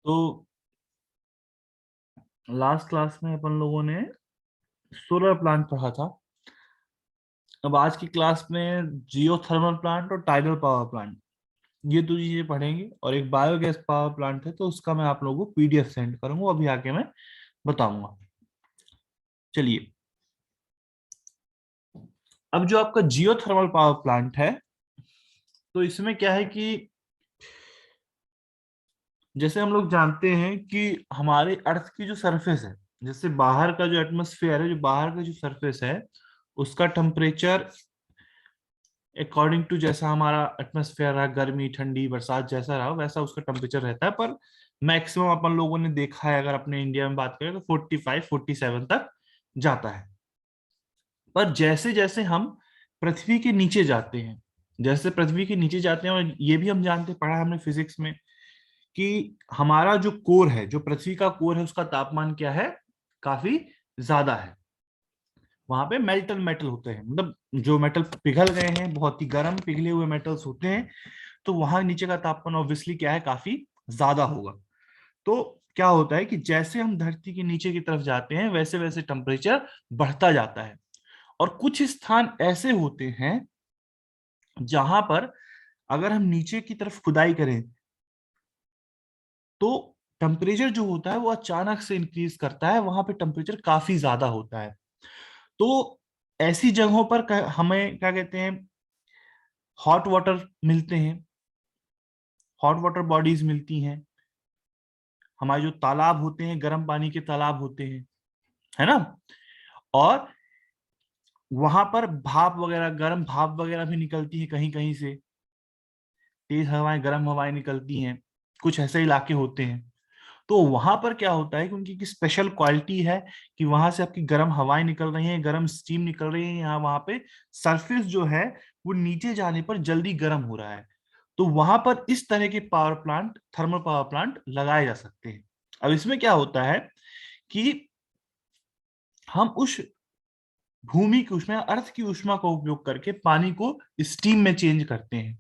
तो last class में अपन लोगों ने सोलर प्लांट पढ़ा था। अब आज की क्लास में जियो थर्मल प्लांट और टाइडल पावर प्लांट, ये दो चीजें पढ़ेंगे। और एक बायोगैस पावर प्लांट है, तो उसका मैं आप लोगों को पीडीएफ सेंड करूंगा, अभी आके मैं बताऊंगा। चलिए, अब जो आपका जियो थर्मल पावर प्लांट है, तो इसमें क्या है कि जैसे हम लोग जानते हैं कि हमारे अर्थ की जो सरफेस है, जैसे बाहर का जो एटमॉस्फेयर है, जो बाहर का जो सरफेस है, उसका टेम्परेचर अकॉर्डिंग टू जैसा हमारा एटमॉस्फेयर रहा, गर्मी ठंडी बरसात जैसा रहा वैसा उसका टेम्परेचर रहता है। पर मैक्सिमम अपन लोगों ने देखा है, अगर अपने इंडिया में बात करें तो 45-47 तक जाता है। पर जैसे जैसे हम पृथ्वी के नीचे जाते हैं, जैसे पृथ्वी के नीचे जाते हैं, और ये भी हम जानते पढ़ा है हमने फिजिक्स में कि हमारा जो कोर है, जो पृथ्वी का कोर है, उसका तापमान क्या है, काफी ज्यादा है। वहां पे मेल्टल मेटल होते हैं, मतलब जो मेटल पिघल गए हैं, बहुत ही गर्म पिघले हुए मेटल्स होते हैं। तो वहां नीचे का तापमान ऑब्वियसली क्या है, काफी ज्यादा होगा। तो क्या होता है कि जैसे हम धरती के नीचे की तरफ जाते हैं, वैसे वैसे टेम्परेचर बढ़ता जाता है। और कुछ स्थान ऐसे होते हैं जहां पर अगर हम नीचे की तरफ खुदाई करें, तो टेम्परेचर जो होता है वो अचानक से इंक्रीज करता है, वहां पे टेम्परेचर काफी ज्यादा होता है। तो ऐसी जगहों पर हमें क्या कहते हैं, हॉट वाटर मिलते हैं, हॉट वाटर बॉडीज मिलती हैं। हमारे जो तालाब होते हैं, गर्म पानी के तालाब होते हैं, है ना। और वहां पर भाप वगैरह, गर्म भाप वगैरह भी निकलती है, कहीं कहीं से तेज हवाएं, गर्म हवाएं निकलती हैं। कुछ ऐसे इलाके होते हैं। तो वहां पर क्या होता है कि उनकी एक स्पेशल क्वालिटी है कि वहां से आपकी गर्म हवाएं निकल रही हैं, गर्म स्टीम निकल रही है, यहाँ वहां पे सरफेस जो है वो नीचे जाने पर जल्दी गर्म हो रहा है। तो वहां पर इस तरह के power plant, thermal power plant लगाए जा सकते हैं। अब इसमें क्या होता है कि हम उस भूमि की उष्मा, अर्थ की उष्मा का उपयोग करके पानी को स्टीम में चेंज करते हैं,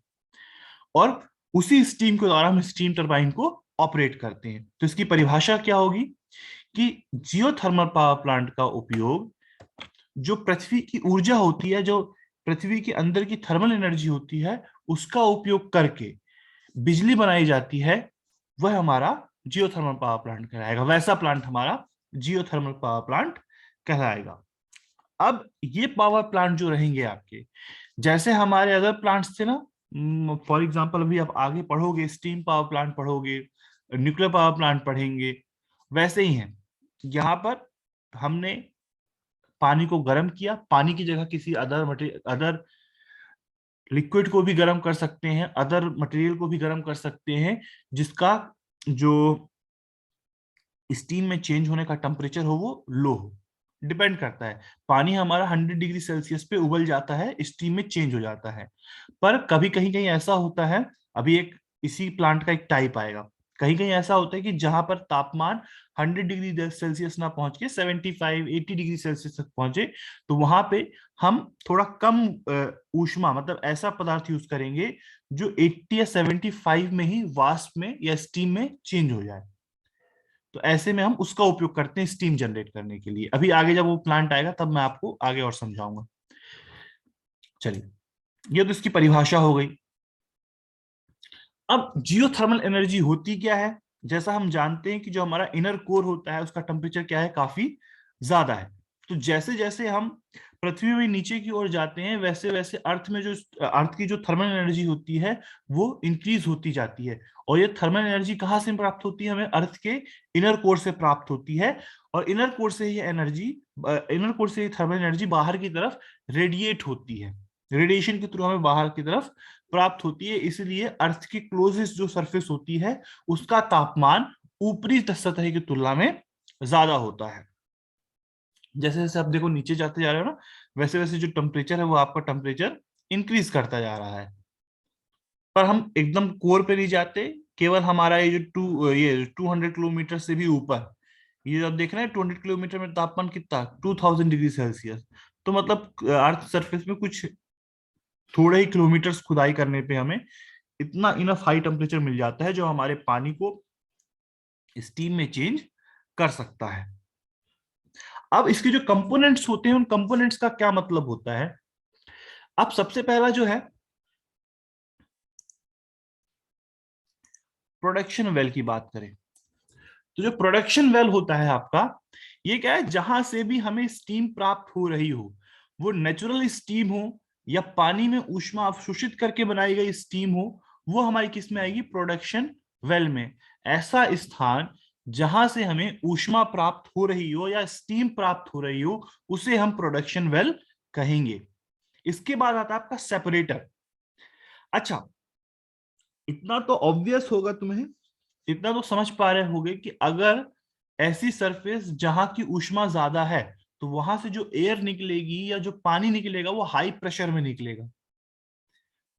और उसी स्टीम के द्वारा हम स्टीम टरबाइन को ऑपरेट करते हैं। तो इसकी परिभाषा क्या होगी कि जियोथर्मल पावर प्लांट का उपयोग, जो पृथ्वी की ऊर्जा होती है, जो पृथ्वी के अंदर की थर्मल एनर्जी होती है, उसका उपयोग करके बिजली बनाई जाती है, वह हमारा जियोथर्मल पावर प्लांट कहलाएगा। वैसा प्लांट हमारा जियोथर्मल पावर प्लांट कहलाएगा। अब ये पावर प्लांट जो रहेंगे आपके, जैसे हमारे अदर प्लांट्स थे ना, फॉर एग्जांपल अभी आप आगे पढ़ोगे, स्टीम पावर प्लांट पढ़ोगे, न्यूक्लियर पावर प्लांट पढ़ेंगे, वैसे ही है। यहाँ पर हमने पानी को गर्म किया, पानी की जगह किसी अदर मटेरियल, अदर लिक्विड को भी गर्म कर सकते हैं, अदर मटेरियल को भी गर्म कर सकते हैं, जिसका जो स्टीम में चेंज होने का टेम्परेचर हो वो लो हो। डिपेंड करता है। पानी हमारा 100 डिग्री सेल्सियस पे उबल जाता है, स्टीम में चेंज हो जाता है। पर कभी कहीं कहीं ऐसा होता है, अभी एक इसी प्लांट का एक टाइप आएगा, कहीं कहीं ऐसा होता है कि जहां पर तापमान 100 डिग्री सेल्सियस ना पहुंच के 75-80 डिग्री सेल्सियस तक पहुंचे, तो वहां पे हम थोड़ा कम ऊष्मा, मतलब ऐसा पदार्थ यूज करेंगे जो 80 या 75 में ही वाष्प में या स्टीम में चेंज हो जाए। तो ऐसे में हम उसका उपयोग करते हैं स्टीम जनरेट करने के लिए। अभी आगे जब वो प्लांट आएगा तब मैं आपको आगे और समझाऊंगा। चलिए, ये तो इसकी परिभाषा हो गई। अब जियोथर्मल एनर्जी होती क्या है, जैसा हम जानते हैं कि जो हमारा इनर कोर होता है उसका टेम्परेचर क्या है, काफी ज्यादा है। तो जैसे जैसे हम पृथ्वी में नीचे की ओर जाते हैं, वैसे वैसे अर्थ में जो, अर्थ की जो थर्मल एनर्जी होती है वो इंक्रीज होती जाती है। और ये थर्मल एनर्जी कहाँ से प्राप्त होती है, हमें अर्थ के इनर कोर से प्राप्त होती है। और इनर कोर से ये एनर्जी, इनर कोर से ये थर्मल एनर्जी बाहर की तरफ रेडिएट होती है, रेडिएशन के थ्रू हमें बाहर की तरफ प्राप्त होती है। इसलिए अर्थ की क्लोजेस्ट जो सरफेस होती है, उसका तापमान ऊपरी सतह की तुलना में ज्यादा होता है। जैसे जैसे आप देखो नीचे जाते जा रहे हो ना, वैसे वैसे जो टेम्परेचर है वो आपका टेम्परेचर इंक्रीज करता जा रहा है। पर हम एकदम कोर पे नहीं जाते, केवल हमारा ये जो 200 किलोमीटर से भी ऊपर, ये आप देख रहे हैं 200 किलोमीटर में तापमान कितना, 2000 डिग्री सेल्सियस। तो मतलब अर्थ सरफेस में कुछ थोड़े ही किलोमीटर खुदाई करने पे हमें इतना इनफ हाई टेम्परेचर मिल जाता है, जो हमारे पानी को स्टीम में चेंज कर सकता है। अब इसके जो कंपोनेंट्स होते हैं, उन कंपोनेंट्स का क्या मतलब होता है। अब सबसे पहला जो है प्रोडक्शन वेल की बात करें, तो जो प्रोडक्शन वेल होता है आपका, ये क्या है, जहां से भी हमें स्टीम प्राप्त हो रही हो, वो नेचुरल स्टीम हो या पानी में ऊष्मा अवशोषित करके बनाई गई स्टीम हो, वो हमारी किस में आएगी, प्रोडक्शन वेल में। ऐसा स्थान जहां से हमें ऊष्मा प्राप्त हो रही हो या स्टीम प्राप्त हो रही हो, उसे हम प्रोडक्शन वेल कहेंगे। इसके बाद आता है आपका सेपरेटर। अच्छा, इतना तो ऑब्वियस होगा तुम्हें, इतना तो समझ पा रहे होगे कि अगर ऐसी सरफेस जहां की ऊष्मा ज्यादा है, तो वहां से जो एयर निकलेगी या जो पानी निकलेगा वो हाई प्रेशर में निकलेगा।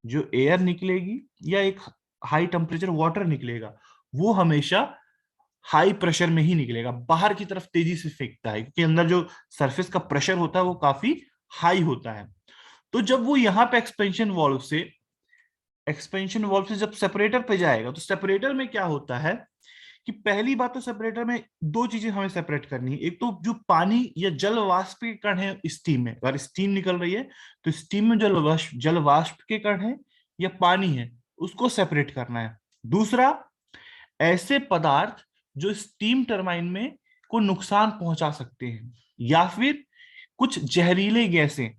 जो एयर निकलेगी या एक हाई टेम्परेचर वाटर निकलेगा, वो हमेशा हाई प्रेशर में ही निकलेगा, बाहर की तरफ तेजी से फेंकता है, क्योंकि अंदर जो सरफेस का प्रेशर होता है वो काफी हाई होता है। तो जब वो यहाँ पे एक्सपेंशन वाल्व से जब सेपरेटर पे जाएगा, तो सेपरेटर में क्या होता है कि पहली बात तो सेपरेटर में दो चीजें हमें सेपरेट करनी है। एक तो जो पानी या जल वाष्प के कण है स्टीम में, अगर स्टीम निकल रही है तो स्टीम में जल वाष्प के कण है या पानी है, उसको सेपरेट करना है। दूसरा, ऐसे पदार्थ जो स्टीम टरबाइन में को नुकसान पहुंचा सकते हैं, या फिर कुछ जहरीले गैसें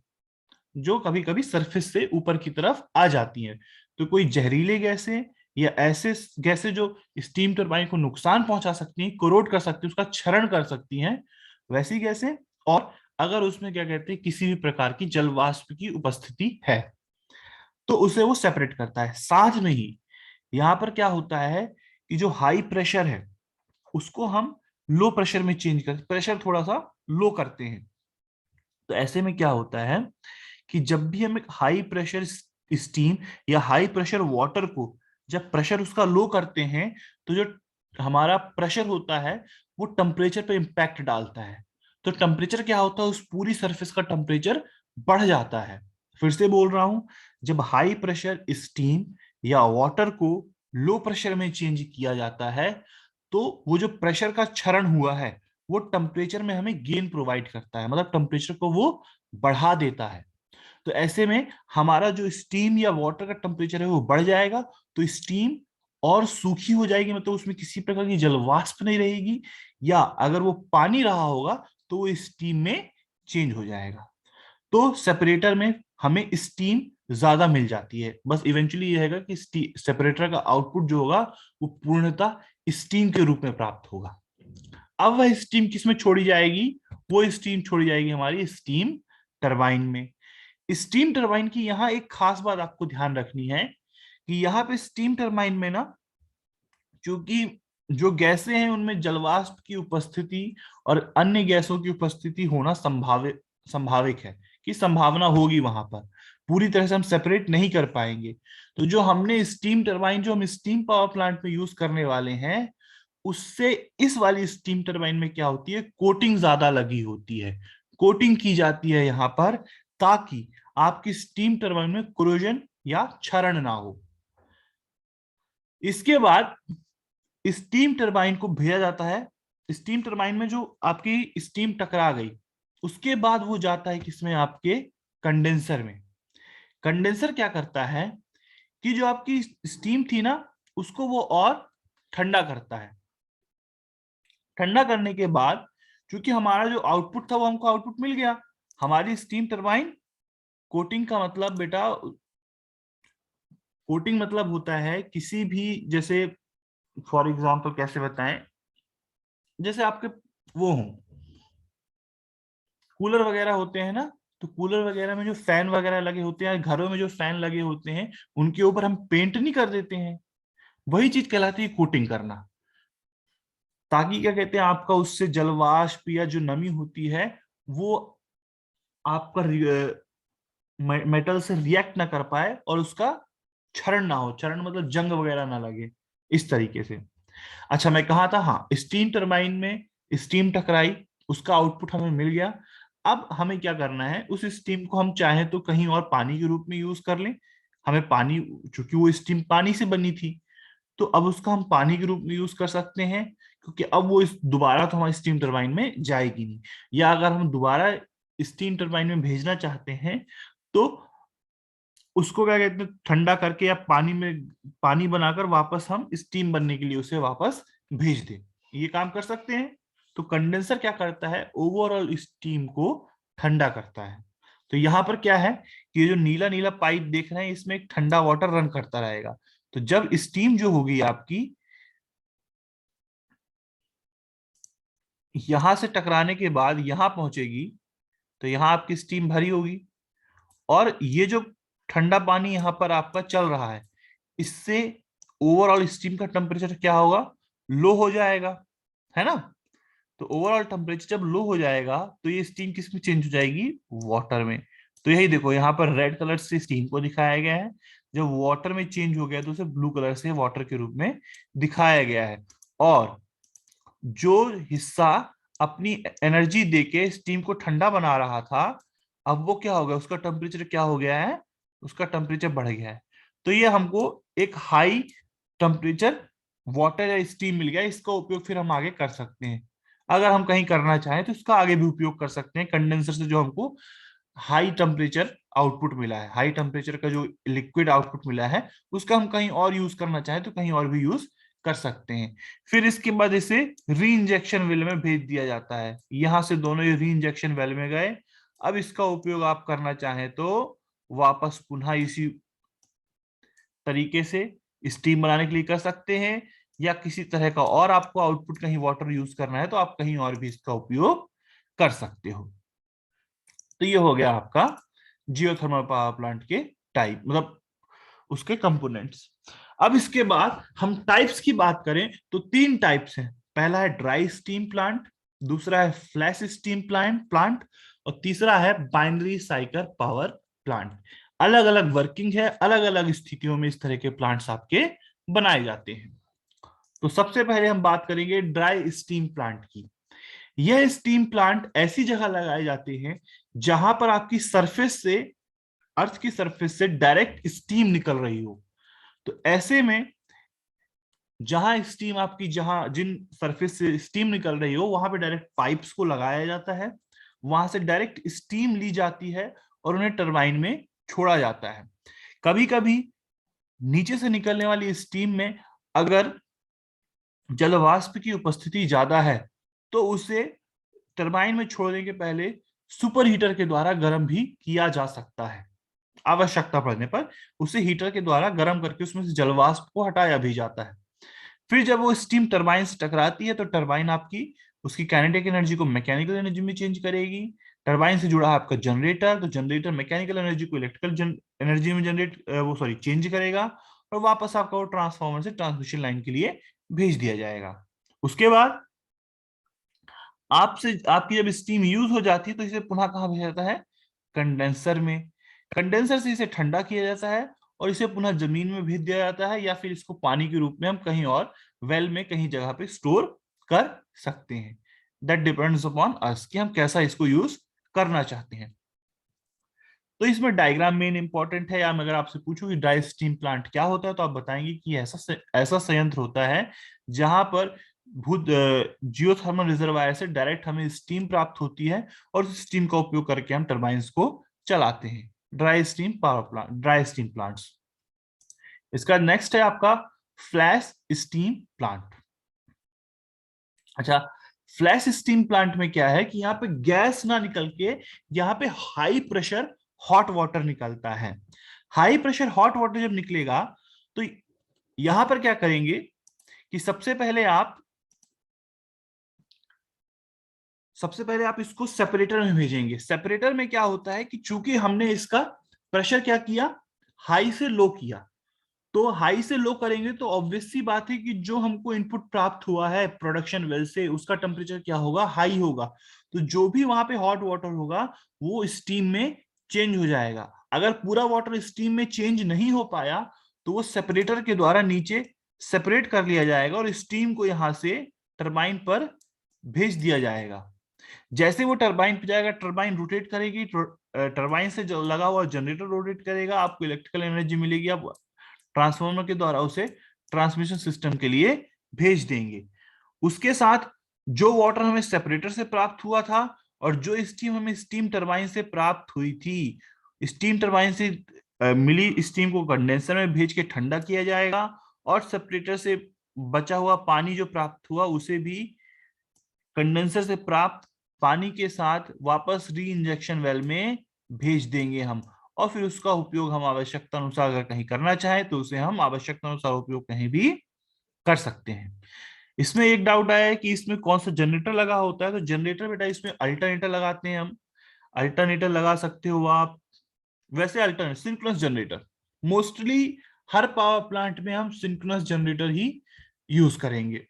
जो कभी कभी सरफेस से ऊपर की तरफ आ जाती हैं। तो कोई जहरीले गैसें या ऐसे गैसें जो स्टीम टरबाइन को नुकसान पहुंचा सकती हैं, कोरोड कर सकती हैं, उसका क्षरण कर सकती हैं, वैसी गैसें। और अगर उसमें क्या कहते हैं, किसी भी प्रकार की जल वाष्प की उपस्थिति है, तो उसे वो सेपरेट करता है। साथ में ही यहाँ पर क्या होता है कि जो हाई प्रेशर है उसको हम लो प्रेशर में चेंज कर, प्रेशर थोड़ा सा लो करते हैं। तो ऐसे में क्या होता है कि जब भी हम एक हाई प्रेशर स्टीम या हाई प्रेशर वाटर को जब प्रेशर उसका लो करते हैं, तो जो हमारा प्रेशर होता है वो टेम्परेचर पे इंपैक्ट डालता है। तो टेम्परेचर क्या होता है, उस पूरी सरफेस का टेम्परेचर बढ़ जाता है। फिर से बोल रहा हूं, जब हाई प्रेशर स्टीम या वाटर को लो प्रेशर में चेंज किया जाता है, तो वो जो प्रेशर का क्षरण हुआ है वो टेम्परेचर में हमें गेन प्रोवाइड करता है, मतलब टेम्परेचर को वो बढ़ा देता है। तो ऐसे में हमारा जो स्टीम या वाटर का टेम्परेचर है वो बढ़ जाएगा, तो स्टीम और सूखी हो जाएगी, मतलब उसमें किसी प्रकार की जल वाष्प नहीं रहेगी, या अगर वो पानी रहा होगा तो वो स्टीम में चेंज हो जाएगा। तो सेपरेटर में हमें स्टीम ज्यादा मिल जाती है। बस इवेंचुअली ये है कि सेपरेटर का आउटपुट जो होगा वो पूर्णतः स्टीम के रूप में प्राप्त होगा। अब वह स्टीम किसमें छोड़ी जाएगी, वो स्टीम छोड़ी जाएगी हमारी स्टीम टरबाइन में। स्टीम टरबाइन की यहाँ एक खास बात आपको ध्यान रखनी है कि यहाँ पे स्टीम टरबाइन में ना, क्योंकि जो गैसें हैं उनमें जलवाष्प की उपस्थिति और अन्य गैसों की उपस्थिति होना संभाविक है, कि संभावना होगी वहां पर, पूरी तरह से हम सेपरेट नहीं कर पाएंगे। तो जो हमने स्टीम टरबाइन जो हम स्टीम पावर प्लांट में यूज करने वाले हैं, उससे इस वाली स्टीम टरबाइन में क्या होती है, कोटिंग ज्यादा लगी होती है, कोटिंग की जाती है यहाँ पर, ताकि आपकी स्टीम टरबाइन में क्रोजन या क्षरण ना हो। इसके बाद स्टीम टरबाइन को भेजा जाता है, स्टीम टरबाइन में जो आपकी स्टीम टकरा गई, उसके बाद वो जाता है किसमें, आपके कंडेंसर में। कंडेंसर क्या करता है कि जो आपकी स्टीम थी ना, उसको वो और ठंडा करता है। ठंडा करने के बाद क्योंकि हमारा जो आउटपुट था वो हमको आउटपुट मिल गया, हमारी स्टीम टरबाइन कोटिंग का मतलब बेटा, कोटिंग मतलब होता है किसी भी, जैसे फॉर एग्जांपल कैसे बताएं, जैसे आपके वो हो कूलर वगैरह होते हैं ना, तो कूलर वगैरह में जो फैन वगैरह लगे होते हैं, घरों में जो फैन लगे होते हैं, उनके ऊपर हम पेंट नहीं कर देते हैं, वही चीज कहलाती है कोटिंग करना। ताकि क्या कहते हैं, आपका उससे जलवाष्प या जो नमी होती है वो आपका मेटल से रिएक्ट ना कर पाए और उसका क्षरण ना हो, क्षरण मतलब जंग वगैरह ना लगे, इस तरीके से। अच्छा, मैं कहा था, हाँ, स्टीम टरबाइन में स्टीम टकराई, उसका आउटपुट हमें मिल गया। अब हमें क्या करना है, उस स्टीम को हम चाहें तो कहीं और पानी के रूप में यूज कर लें, हमें पानी, चूंकि वो स्टीम पानी से बनी थी, तो अब उसका हम पानी के रूप में यूज कर सकते हैं, क्योंकि अब वो इस दोबारा तो हमारी स्टीम टरबाइन में जाएगी नहीं। या अगर हम दोबारा स्टीम टरबाइन में भेजना चाहते हैं तो उसको क्या कहते हैं, ठंडा करके या पानी में पानी बनाकर वापस हम स्टीम बनने के लिए उसे वापस भेज दें, ये काम कर सकते हैं। तो कंडेंसर क्या करता है, ओवरऑल स्टीम को ठंडा करता है। तो यहाँ पर क्या है कि ये जो नीला नीला पाइप देख रहे हैं, इसमें एक ठंडा वाटर रन करता रहेगा। तो जब स्टीम जो होगी आपकी यहां से टकराने के बाद यहां पहुंचेगी, तो यहां आपकी स्टीम भरी होगी, और ये जो ठंडा पानी यहाँ पर आपका चल रहा है, इससे ओवरऑल स्टीम का टेम्परेचर क्या होगा, लो हो जाएगा, है ना। तो ओवरऑल टेम्परेचर जब लो हो जाएगा तो ये स्टीम किस में चेंज हो जाएगी, वाटर में। तो यही देखो यहाँ पर रेड कलर से स्टीम को दिखाया गया है, जब वाटर में चेंज हो गया तो उसे ब्लू कलर से वाटर के रूप में दिखाया गया है। और जो हिस्सा अपनी एनर्जी देके स्टीम को ठंडा बना रहा था, अब वो क्या हो गया, उसका टेम्परेचर क्या हो गया है, उसका टेम्परेचर बढ़ गया है। तो ये हमको एक हाई टेम्परेचर वाटर या स्टीम मिल गया, इसका उपयोग फिर हम आगे कर सकते हैं। अगर हम कहीं करना चाहें तो इसका आगे भी उपयोग कर सकते हैं, कंडेंसर से जो हमको हाई टेम्परेचर आउटपुट मिला है, हाई टेम्परेचर का जो लिक्विड आउटपुट मिला है, उसका हम कहीं और यूज करना चाहें तो कहीं और भी यूज कर सकते हैं। फिर इसके बाद इसे री इंजेक्शन वेल में भेज दिया जाता है, यहां से दोनों ये री इंजेक्शन वेल में गए। अब इसका उपयोग आप करना चाहें तो वापस पुनः इसी तरीके से स्टीम बनाने के लिए कर सकते हैं, या किसी तरह का और आपको आउटपुट कहीं वाटर यूज करना है तो आप कहीं और भी इसका उपयोग कर सकते हो। तो ये हो गया आपका जियोथर्मल पावर प्लांट के टाइप, मतलब उसके कंपोनेंट्स। अब इसके बाद हम टाइप्स की बात करें तो तीन टाइप्स हैं। पहला है ड्राई स्टीम प्लांट, दूसरा है फ्लैश स्टीम प्लांट, और तीसरा है बाइनरी साइकिल पावर प्लांट। अलग अलग वर्किंग है, अलग अलग स्थितियों में इस तरह के प्लांट्स आपके बनाए जाते हैं। तो सबसे पहले हम बात करेंगे ड्राई स्टीम प्लांट की। यह स्टीम प्लांट ऐसी जगह लगाए जाते हैं जहां पर आपकी सरफेस से, अर्थ की सरफेस से डायरेक्ट स्टीम निकल रही हो। तो ऐसे में जहां स्टीम आपकी, जहां जिन सरफेस से स्टीम निकल रही हो वहां पे डायरेक्ट पाइप्स को लगाया जाता है, वहां से डायरेक्ट स्टीम ली जाती है और उन्हें टरबाइन में छोड़ा जाता है। कभी कभी नीचे से निकलने वाली स्टीम में अगर जल वाष्प की उपस्थिति ज्यादा है तो उसे टरबाइन में छोड़ने के पहले सुपर हीटर के द्वारा गर्म भी किया जा सकता है। आवश्यकता पड़ने पर उसे हीटर के द्वारा गर्म करके उसमें से जलवाष्प को हटाया भी जाता है। फिर जब वो स्टीम टरबाइन से टकराती है तो टरबाइन आपकी उसकी काइनेटिक एनर्जी को मैकेनिकल एनर्जी में चेंज करेगी। टरबाइन से जुड़ा है आपका जनरेटर, तो जनरेटर मैकेनिकल एनर्जी को इलेक्ट्रिकल एनर्जी में चेंज करेगा, और वापस आपका वो ट्रांसफार्मर से ट्रांसमिशन लाइन के लिए भेज दिया जाएगा। उसके बाद आपसे आपकी जब स्टीम यूज हो जाती है तो इसे पुनः कहाँ भेजा जाता है, कंडेंसर में। कंडेंसर से इसे ठंडा किया जाता है और इसे पुनः जमीन में भेज दिया जाता है, या फिर इसको पानी के रूप में हम कहीं और वेल में कहीं जगह पे स्टोर कर सकते हैं। दैट डिपेंड्स अपॉन अस कि हम कैसा इसको यूज करना चाहते हैं। तो इसमें डायग्राम मेन इंपॉर्टेंट है, या अगर आपसे पूछूं कि ड्राई स्टीम प्लांट क्या होता है तो आप बताएंगे कि ऐसा संयंत्र होता है जहां पर भूत जियोथर्मल रिजर्वायर से डायरेक्ट हमें स्टीम प्राप्त होती है, और उस स्टीम का उपयोग करके हम टरबाइंस को चलाते हैं। Dry steam power plant, dry steam plants. इसका नेक्स्ट है आपका फ्लैश स्टीम प्लांट। अच्छा, फ्लैश स्टीम प्लांट में क्या है कि यहाँ पे गैस ना निकल के यहाँ पे हाई प्रेशर हॉट वाटर निकलता है। हाई प्रेशर हॉट वाटर जब निकलेगा तो यहां पर क्या करेंगे कि सबसे पहले आप इसको सेपरेटर में भेजेंगे। सेपरेटर में क्या होता है कि चूंकि हमने इसका प्रेशर क्या किया, हाई से लो किया, तो हाई से लो करेंगे तो ऑब्वियस सी बात है कि जो हमको इनपुट प्राप्त हुआ है प्रोडक्शन वेल से उसका टेम्परेचर क्या होगा, हाई होगा। तो जो भी वहां पे हॉट वाटर होगा वो स्टीम में चेंज हो जाएगा। अगर पूरा वाटर स्टीम में चेंज नहीं हो पाया तो वो सेपरेटर के द्वारा नीचे सेपरेट कर लिया जाएगा और स्टीम को यहां से टरबाइन पर भेज दिया जाएगा। जैसे वो टरबाइन पे जाएगा, टरबाइन रोटेट करेगी, टरबाइन से जो लगा हुआ जनरेटर रोटेट करेगा, आपको इलेक्ट्रिकल एनर्जी मिलेगी, आप ट्रांसफार्मर के द्वारा उसे ट्रांसमिशन सिस्टम के लिए भेज देंगे। उसके साथ जो वाटर हमें सेपरेटर से प्राप्त हुआ था और जो स्टीम हमें स्टीम टरबाइन से प्राप्त हुई थी, स्टीम टरबाइन से मिली स्टीम को कंडेंसर में भेज के ठंडा किया जाएगा और सेपरेटर से बचा हुआ पानी जो प्राप्त हुआ उसे भी कंडेंसर से प्राप्त पानी के साथ वापस री इंजेक्शन वेल में भेज देंगे हम। और फिर उसका उपयोग हम आवश्यकता अनुसार अगर कहीं करना चाहें तो उसे हम आवश्यकता अनुसार उपयोग कहीं भी कर सकते हैं। इसमें एक डाउट आया है कि इसमें कौन सा जनरेटर लगा होता है, तो जनरेटर बेटा इसमें अल्टरनेटर लगाते हैं हम। अल्टरनेटर लगा सकते हो आप। वैसे अल्टरनेट सिंक्रोनस जनरेटर मोस्टली हर पावर प्लांट में हम सिंक्रोनस जनरेटर ही यूज करेंगे।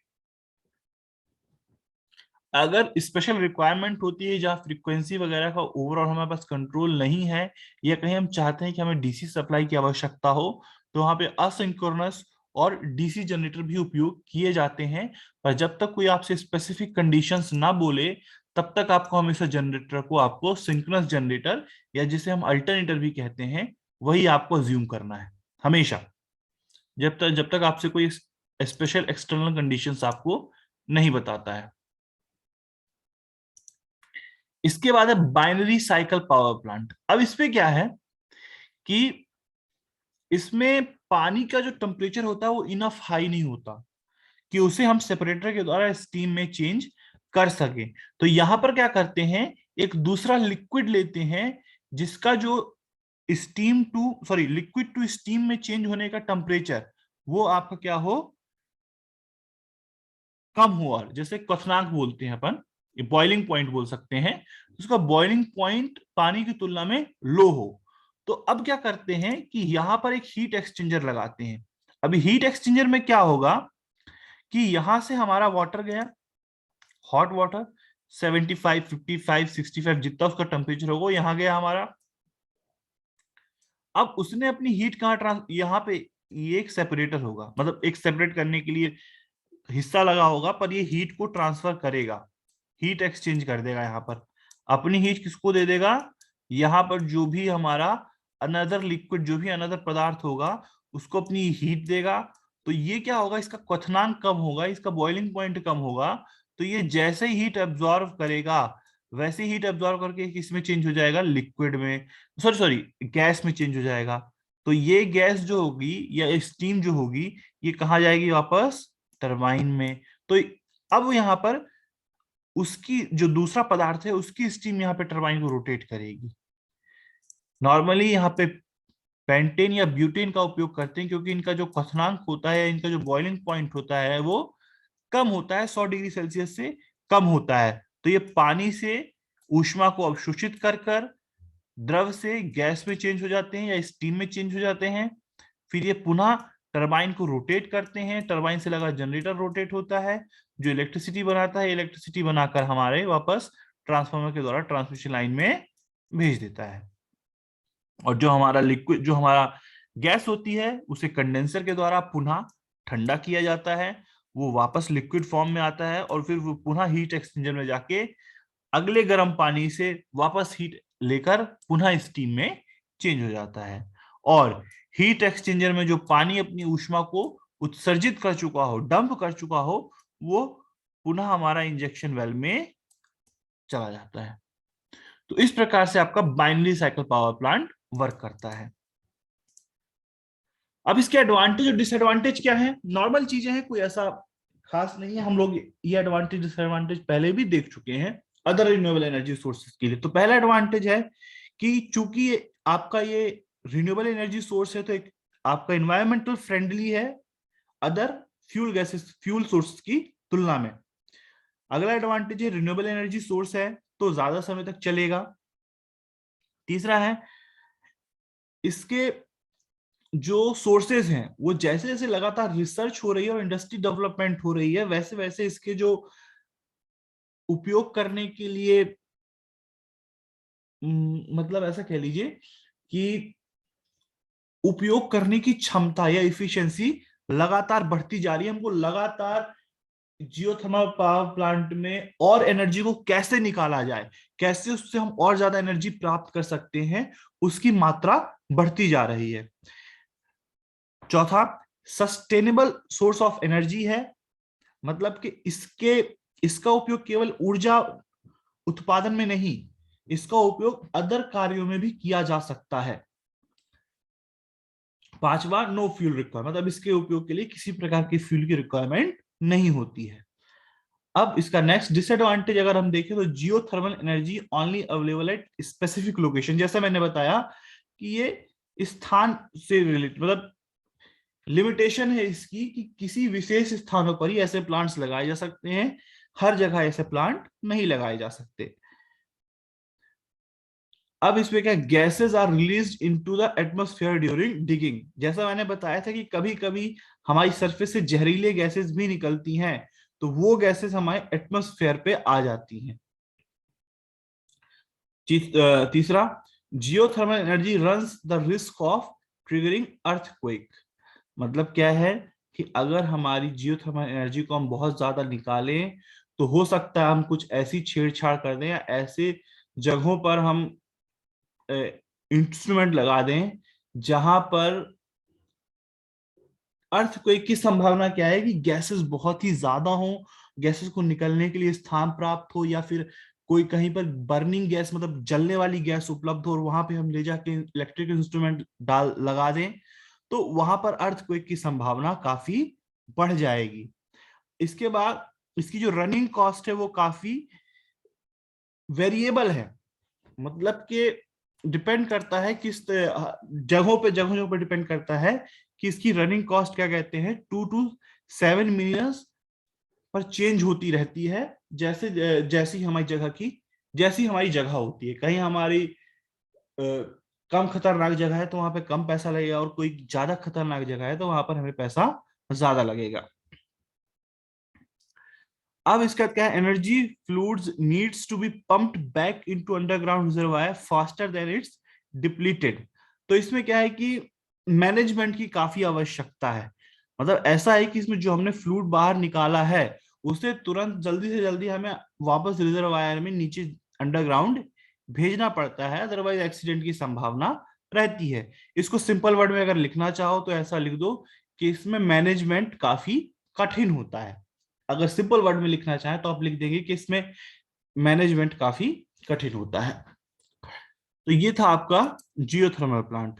अगर स्पेशल रिक्वायरमेंट होती है जहाँ फ्रीक्वेंसी वगैरह का ओवरऑल हमारे पास कंट्रोल नहीं है या कहीं हम चाहते हैं कि हमें डीसी सप्लाई की आवश्यकता हो, तो वहां पे असिंक्रोनस और डीसी जनरेटर भी उपयोग किए जाते हैं। पर जब तक कोई आपसे स्पेसिफिक कंडीशंस ना बोले तब तक आपको हमेशा जनरेटर को आपको सिंक्रोनस जनरेटर या जिसे हम अल्टरनेटर भी कहते हैं वही आपको अज्यूम करना है हमेशा, जब तक आपसे कोई स्पेशल एक्सटर्नल कंडीशंस आपको नहीं बताता है। इसके बाद है बाइनरी साइकिल पावर प्लांट। अब इसमें क्या है कि इसमें पानी का जो टेम्परेचर होता है वो इनफ हाई नहीं होता कि उसे हम सेपरेटर के द्वारा स्टीम में चेंज कर सके। तो यहां पर क्या करते हैं, एक दूसरा लिक्विड लेते हैं जिसका जो steam to sorry liquid to steam में चेंज होने का टेम्परेचर वो आपका क्या हो, कम हुआ, जैसे क्वथनांक बोलते हैं अपन, बॉइलिंग पॉइंट बोल सकते हैं, उसका बॉइलिंग पॉइंट पानी की तुलना में लो हो। तो अब क्या करते हैं कि यहां पर एक हीट एक्सचेंजर लगाते हैं। अभी हीट एक्सचेंजर में क्या होगा कि यहां से हमारा वाटर गया, हॉट वाटर 75 55 65 जितना उसका टेम्परेचर होगा यहाँ गया हमारा। अब उसने अपनी हीट कहाँ ट्रांस, यहाँ पे ये एक सेपरेटर होगा, मतलब एक सेपरेट करने के लिए हिस्सा लगा होगा, पर ये हीट को ट्रांसफर करेगा, हीट एक्सचेंज कर देगा। यहाँ पर अपनी हीट किसको दे देगा, यहाँ पर जो भी हमारा अनदर लिक्विड जो भी अनदर पदार्थ होगा उसको अपनी हीट देगा। तो ये क्या होगा, इसका क्वथनांक कम होगा, इसका बॉइलिंग पॉइंट कम होगा। तो ये जैसे ही हीट एब्जॉर्व करेगा वैसे हीट एब्जॉर्व करके किसमें चेंज हो जाएगा, लिक्विड में, सॉरी सॉरी गैस में चेंज हो जाएगा। तो ये गैस जो होगी या स्टीम जो होगी ये कहाँ जाएगी, वापस टरबाइन में। तो अब यहाँ पर उसकी जो दूसरा पदार्थ है उसकी स्टीम यहाँ पे टरबाइन को रोटेट करेगी। नॉर्मली यहाँ पे पेंटेन या ब्यूटेन का उपयोग करते हैं क्योंकि इनका जो क्वथनांक होता है, इनका जो बॉइलिंग पॉइंट होता है वो कम होता है, 100 डिग्री सेल्सियस से कम होता है। तो ये पानी से ऊष्मा को अवशोषित कर कर द्रव से गैस में चेंज हो जाते हैं या स्टीम में चेंज हो जाते हैं। फिर ये पुनः टरबाइन को रोटेट करते हैं, टरबाइन से लगा जनरेटर रोटेट होता है जो इलेक्ट्रिसिटी बनाता है, इलेक्ट्रिसिटी बनाकर हमारे वापस ट्रांसफार्मर के द्वारा ट्रांसमिशन लाइन में भेज देता है। और जो हमारा लिक्विड जो हमारा गैस होती है उसे कंडेंसर के द्वारा पुनः ठंडा किया जाता है, वो वापस लिक्विड फॉर्म में आता है और फिर वो पुनः हीट एक्सचेंजर में जाके अगले गर्म पानी से वापस हीट लेकर पुनः स्टीम में चेंज हो जाता है। और हीट एक्सचेंजर में जो पानी अपनी ऊष्मा को उत्सर्जित कर चुका हो, डंप कर चुका हो, वो पुनः हमारा इंजेक्शन वेल में चला जाता है। तो इस प्रकार से आपका binary cycle power plant work करता है। अब इसके एडवांटेज और डिसएडवांटेज क्या है, नॉर्मल चीजें हैं, कोई ऐसा खास नहीं है। हम लोग ये एडवांटेज डिसएडवांटेज पहले भी देख चुके हैं अदर रिन्यूएबल एनर्जी सोर्सेज के लिए। तो पहला एडवांटेज है कि चूंकि आपका ये रिन्यूएबल एनर्जी सोर्स है तो एक आपका इन्वायरमेंटल फ्रेंडली है other fuel gases fuel source की तुलना में। अगला एडवांटेज है रिन्यूएबल एनर्जी सोर्स है तो ज्यादा समय तक चलेगा। तीसरा है इसके जो सोर्सेज हैं वो जैसे जैसे लगातार रिसर्च हो रही है और इंडस्ट्री डेवलपमेंट हो रही है वैसे वैसे इसके जो उपयोग करने के लिए मतलब ऐसा कह लीजिए कि उपयोग करने की क्षमता या इफिशियंसी लगातार बढ़ती जा रही है। हमको लगातार जियोथर्मल पावर प्लांट में और एनर्जी को कैसे निकाला जाए, कैसे उससे हम और ज्यादा एनर्जी प्राप्त कर सकते हैं, उसकी मात्रा बढ़ती जा रही है। चौथा, सस्टेनेबल सोर्स ऑफ एनर्जी है, मतलब कि इसका उपयोग केवल ऊर्जा उत्पादन में नहीं, इसका उपयोग अदर कार्यों में भी किया जा सकता है। पांचवा, नो फ्यूल रिक्वायरमेंट, मतलब इसके उपयोग के लिए किसी प्रकार की फ्यूल की रिक्वायरमेंट नहीं होती है। अब इसका नेक्स्ट डिसएडवांटेज अगर हम देखें तो geothermal energy only available at specific location. जैसा मैंने बताया कि ये स्थान से रिलेटेड, मतलब लिमिटेशन है इसकी कि किसी विशेष स्थानों पर ही ऐसे प्लांट्स लगाए जा सकते हैं, हर जगह ऐसे प्लांट नहीं लगाए जा सकते। अब इसमें क्या, gases are released into the atmosphere during digging. जैसा मैंने बताया था कि कभी कभी हमारी सरफेस से जहरीले गैसेस भी निकलती हैं, तो वो गैसेस हमारे एटमॉस्फेयर पे आ जाती हैं। तीसरा, geothermal energy runs the risk of triggering earthquake. मतलब क्या है कि अगर हमारी जियोथर्मल एनर्जी को हम बहुत ज्यादा निकालें तो हो सकता है हम कुछ ऐसी छेड़छाड़ कर दें या ऐसे जगहों पर हम इंस्ट्रूमेंट लगा दें जहां पर अर्थक्वेक की संभावना क्या है कि गैसेस बहुत ही ज्यादा हो, गैसेस को निकलने के लिए स्थान प्राप्त हो, या फिर कोई कहीं पर बर्निंग गैस मतलब जलने वाली गैस उपलब्ध हो और वहां पे हम ले जाके इलेक्ट्रिक इंस्ट्रूमेंट डाल लगा दें, तो वहां पर अर्थक्वेक की संभावना काफी बढ़ जाएगी। इसके बाद इसकी जो रनिंग कॉस्ट है वो काफी वेरिएबल है, मतलब कि डिपेंड करता है किस जगहों पे डिपेंड करता है कि इसकी रनिंग कॉस्ट क्या कहते हैं 2 to 7 मिलियन पर चेंज होती रहती है। जैसे जैसी हमारी जगह होती है, कहीं हमारी कम खतरनाक जगह है तो वहां पे कम पैसा लगेगा, और कोई ज्यादा खतरनाक जगह है तो वहां पर हमें पैसा ज्यादा लगेगा। अब इसका क्या है, energy fluids needs to be pumped back into underground reservoir faster than it's depleted. तो इसमें क्या है कि मैनेजमेंट की काफी आवश्यकता है, मतलब ऐसा है कि इसमें जो हमने फ्लूइड बाहर निकाला है उसे तुरंत जल्दी से जल्दी हमें वापस रिजर्वायर में नीचे अंडरग्राउंड भेजना पड़ता है, अदरवाइज एक्सीडेंट की संभावना रहती है। इसको सिंपल वर्ड में अगर लिखना चाहो तो ऐसा लिख दो कि इसमें मैनेजमेंट काफी कठिन होता है। अगर सिंपल वर्ड में लिखना चाहें तो आप लिख देंगे कि इसमें मैनेजमेंट काफी कठिन होता है। तो ये था आपका जियोथर्मल प्लांट।